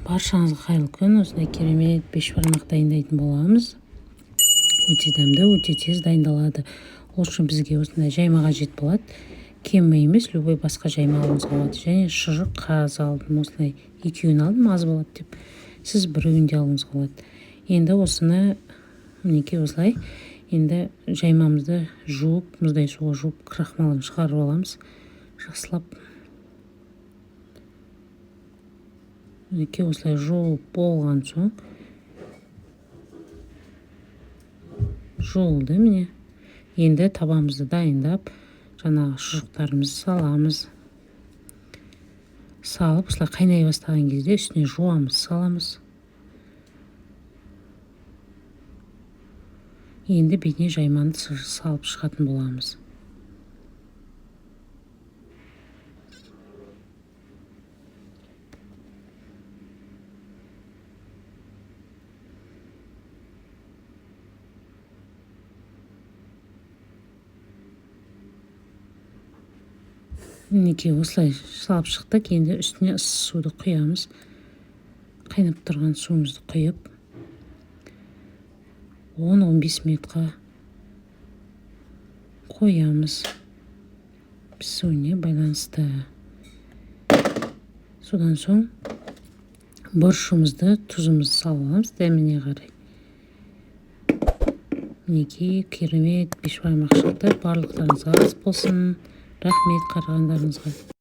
Баршаңызға қайырлы күн. Осындай керемет бешбармақ дайындайтын боламыз. Өте дәмді, өте тез дайындалады. Ол үшін бізге осындай жайма қажет болады. Кеме емес, любой басқа жайма алуыңызға болады. Және шұжық қағаз алдым. Осындай екеуін алдым, аз болады деп. Сіз біреуін де алуыңызға болады. Енді осыны мінекей осылай. Енді жаймамызды жуып, мұздай суға жуып, крахмалын шығарып аламыз. Жақсылап. Мінекей осылай жуып болған соң жуылды міне. Енді табамызды дайындап, жаңағы шұжықтарымызды саламыз. Салып, осылай қайнай бастаған кезде үстіне жуамыз, саламыз. Енді бетіне жайманы салып шығатын боламыз. Мінекей осылай салып шықтық. Енді үстіне ыстық суды құямыз. Қайнап тұрған суымызды құйып 10-15 минутқа қоямыз. Пісуіне байланысты. Содан соң бұрышымызды, тұзымызды салып аламыз дәміне қарай. Мінекей керемет бешбармақ шықты. Барлықтарыңызға ас болсын. Рахмет қарағандарыңызға.